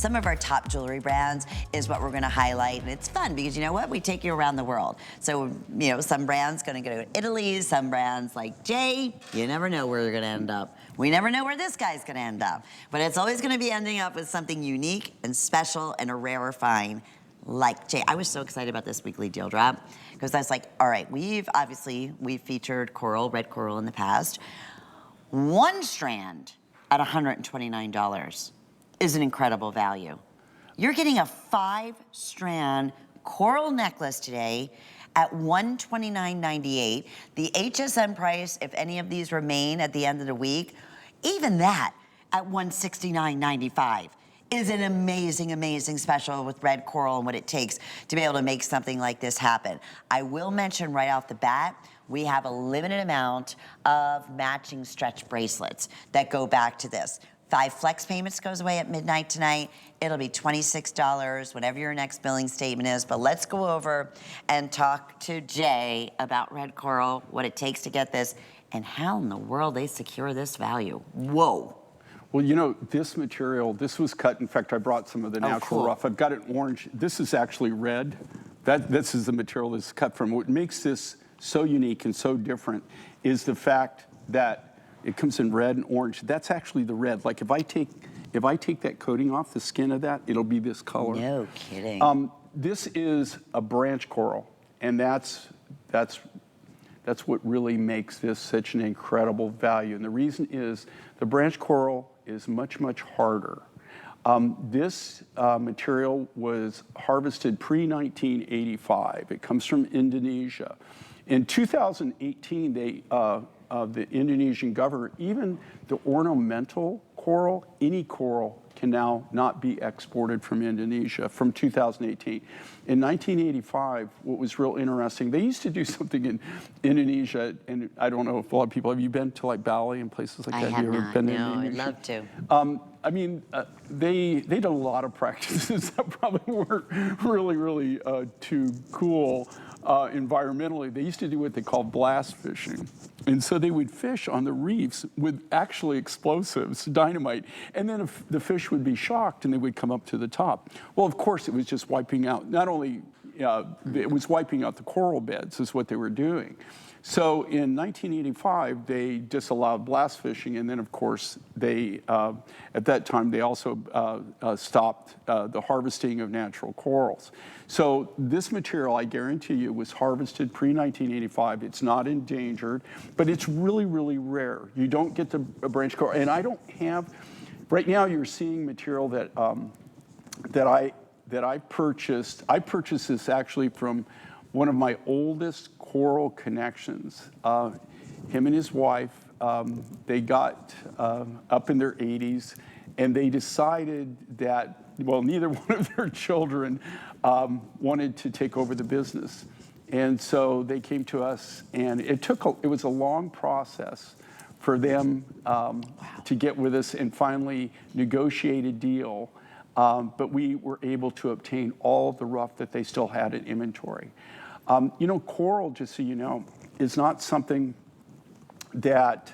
Some of our top jewelry brands is what we're going to highlight, and it's fun because you know what? We take you around the world. So, you know, some brands going to go to Italy, some brands like Jay, you never know where you're going to end up. We never know where this guy's going to end up, but it's always going to be ending up with something unique and special and a rarer find like Jay. I was so excited about this weekly deal drop because I was like, all right, we've featured coral, red coral in the past. One strand at $129. Is an incredible value. You're getting a 5-strand coral necklace today at $129.98. The HSN price, if any of these remain at the end of the week, even that at $169.95 is an amazing, amazing special with red coral and what it takes to be able to make something like this happen. I will mention right off the bat, we have a limited amount of matching stretch bracelets that go back to this. 5 flex payments goes away at midnight tonight. It'll be $26, whatever your next billing statement is. But let's go over and talk to Jay about red coral, what it takes to get this, and how in the world they secure this value. Whoa. Well, you know, this material, this was cut. In fact, I brought some of the natural rough. I've got it orange. This is actually red. This is the material that's cut from. What makes this so unique and so different is the fact that it comes in red and orange. That's actually the red. Like if I take that coating off the skin of that, it'll be this color. No kidding. This is a branch coral, and that's what really makes this such an incredible value. And the reason is the branch coral is much, much harder. This material was harvested pre-1985. It comes from Indonesia. In 2018, the Indonesian government, even the ornamental coral, any coral can now not be exported from Indonesia from 2018. In 1985, what was real interesting, they used to do something in Indonesia, and I don't know if a lot of people, have you been to like Bali and places like that? I have ever not, been to no, I'd Indonesia? love to. I mean, they did a lot of practices that probably weren't really too cool environmentally. They used to do what they call blast fishing. And so they would fish on the reefs with actually explosives, dynamite, and then the fish would be shocked and they would come up to the top. Well, of course, it was just wiping out, not only, it was wiping out the coral beds is what they were doing. So in 1985, they disallowed blast fishing, and then of course they, at that time, they also stopped the harvesting of natural corals. So this material, I guarantee you, was harvested pre-1985. It's not endangered, but it's really, really rare. You don't get the branch coral, and I don't have, right now you're seeing material that, that I purchased. I purchased this actually from one of my oldest coral connections. Him and his wife, they got up in their 80s, and they decided that, well, neither one of their children wanted to take over the business. And so they came to us, and it was a long process for them to get with us and finally negotiate a deal. But we were able to obtain all of the rough that they still had in inventory. You know, coral, just so you know, is not something that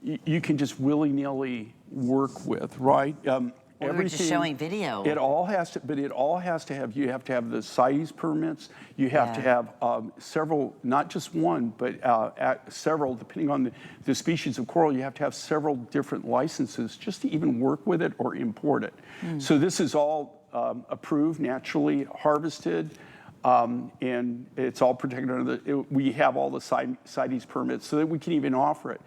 you can just willy-nilly work with, right? We were just showing video. It all has to, but it all has to have, you have to have the CITES permits, you have to have several, not just one, but several, depending on the species of coral, you have to have several different licenses just to even work with it or import it. So this is all approved, naturally harvested, and it's all protected under we have all the CITES permits so that we can even offer it.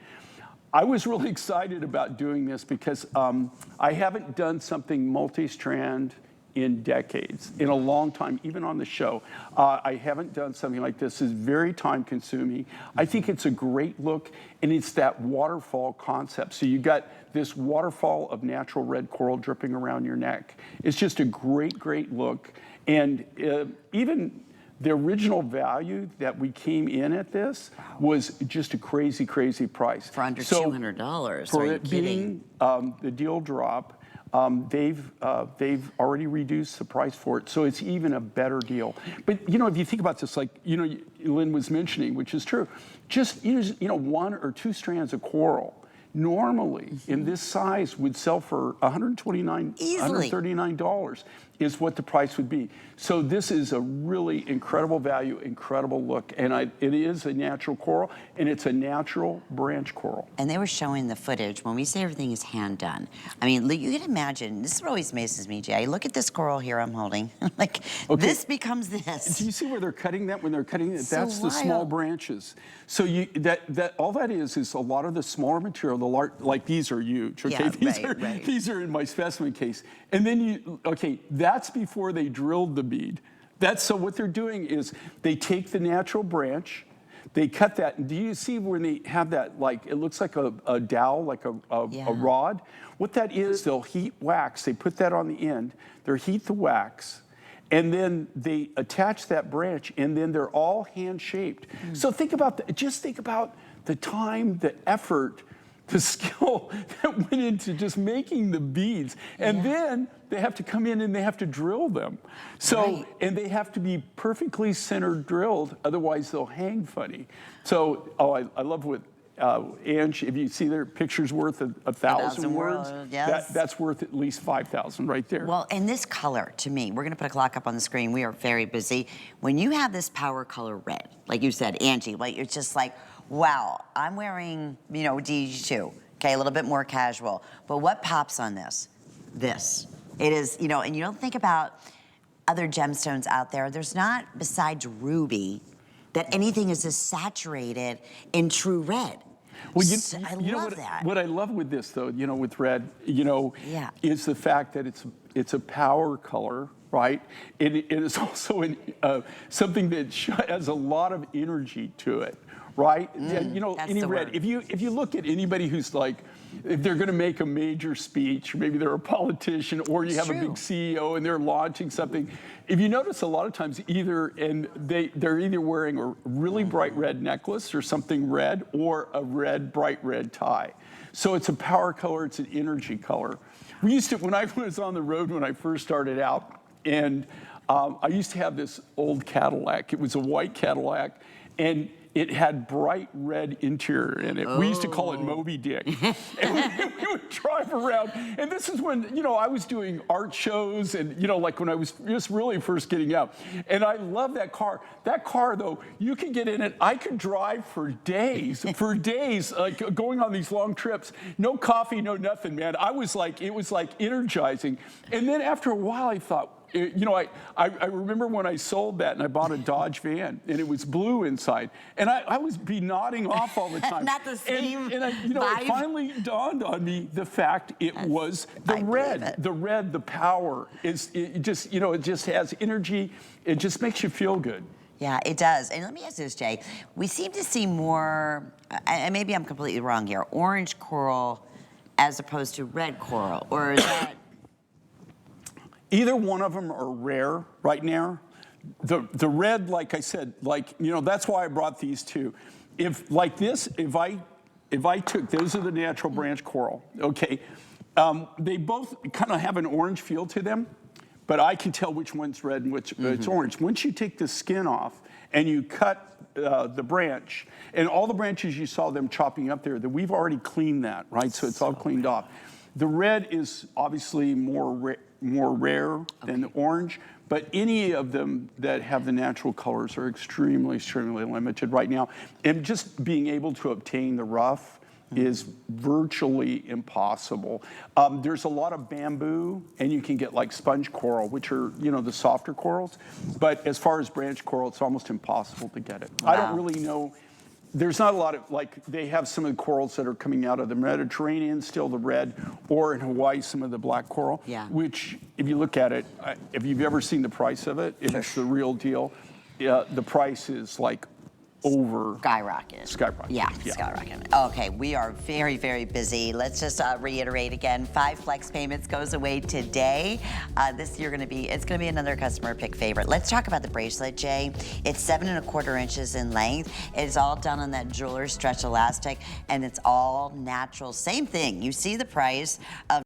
I was really excited about doing this because I haven't done something multi-strand in decades, in a long time, even on the show. I haven't done something like this. It's very time consuming. I think it's a great look, and it's that waterfall concept. So you got this waterfall of natural red coral dripping around your neck. It's just a great, great look. And even the original value that we came in at this was just a crazy, crazy price. For under $200, for are you it kidding? being the deal drop, they've already reduced the price for it, so it's even a better deal. But you know, if you think about this, like you know, Lynn was mentioning, which is true, just you know, 1 or 2 strands of coral normally in this size would sell for $129, Easily. $139 is what the price would be. So this is a really incredible value, incredible look, and it is a natural coral, and it's a natural branch coral. And they were showing the footage when we say everything is hand done. I mean, you can imagine, this is what always amazes me, Jay. Look at this coral here I'm holding. Like, this becomes this. Do you see where they're cutting that? When they're cutting it, So that's the small wild. branches. So all that is a lot of the smaller material, like these are huge, okay? Yeah, These are in my specimen case. And then that's before they drilled the bead. So what they're doing is they take the natural branch, they cut that, and do you see when they have that, like, it looks like a dowel, like a rod? What that is, they'll heat wax, they put that on the end, they'll heat the wax, and then they attach that branch, and then they're all hand-shaped. So just think about the time, the effort, the skill that went into just making the beads. And then they have to come in and they have to drill them. So, and they have to be perfectly centered drilled, otherwise they'll hang funny. So, I love what Ange, if you see their picture's worth 1,000 words, that's worth at least 5,000 right there. Well, and this color, to me, we're gonna put a clock up on the screen, we are very busy. When you have this power color red, like you said, Angie, like it's just like, wow, I'm wearing, DG2, okay, a little bit more casual. But what pops on this? This. It is, and you don't think about other gemstones out there. There's not, besides ruby, that anything is as saturated in true red. Well, I love that. What I love with this, though, with red, is the fact that it's a power color, right? It is also something that has a lot of energy to it, right? Any red. If you look at anybody who's like, if they're going to make a major speech, or maybe they're a politician, or you have a big CEO and they're launching something. If you notice, a lot of times they're either wearing a really bright red necklace or something red, or a bright red tie. So it's a power color, it's an energy color. We used to, when I was on the road when I first started out, and I used to have this old Cadillac. It was a white Cadillac, and it had bright red interior in it. We used to call it Moby Dick. And we would drive around. And this is when, I was doing art shows and, like when I was just really first getting out. And I love that car. That car, though, you could get in it. I could drive for days, like going on these long trips. No coffee, no nothing, man. It was like energizing. And then after a while, I thought, I remember when I sold that and I bought a Dodge van and it was blue inside, and I would be nodding off all the time. Not the same it finally dawned on me the fact it was the red. The red, the power it just has energy. It just makes you feel good. Yeah, it does. And let me ask you this, Jay. We seem to see more, and maybe I'm completely wrong here, orange coral as opposed to red coral, or is that? Either one of them are rare right now. The red, like I said, that's why I brought these two. If I took, those are the natural branch coral, okay? They both kind of have an orange feel to them, but I can tell which one's red and which it's orange. Once you take the skin off and you cut the branch, and all the branches you saw them chopping up there, that we've already cleaned that, right? So it's all cleaned off. The red is obviously more rare than the orange, but any of them that have the natural colors are extremely, extremely limited right now. And just being able to obtain the rough is virtually impossible. There's a lot of bamboo, and you can get like sponge coral, which are, the softer corals. But as far as branch coral, it's almost impossible to get it. Wow. I don't really know. There's not a lot of, they have some of the corals that are coming out of the Mediterranean, still the red, or in Hawaii, some of the black coral, which, if you look at it, if you've ever seen the price of it, it's the real deal. The price is like Skyrocket. Yeah, skyrocket. Okay, we are very, very busy. Let's just reiterate again, 5 flex payments goes away today. This year it's gonna be another customer pick favorite. Let's talk about the bracelet, Jay. It's 7 1/4 inches in length. It's all done on that jeweler stretch elastic, and it's all natural. Same thing, you see the price of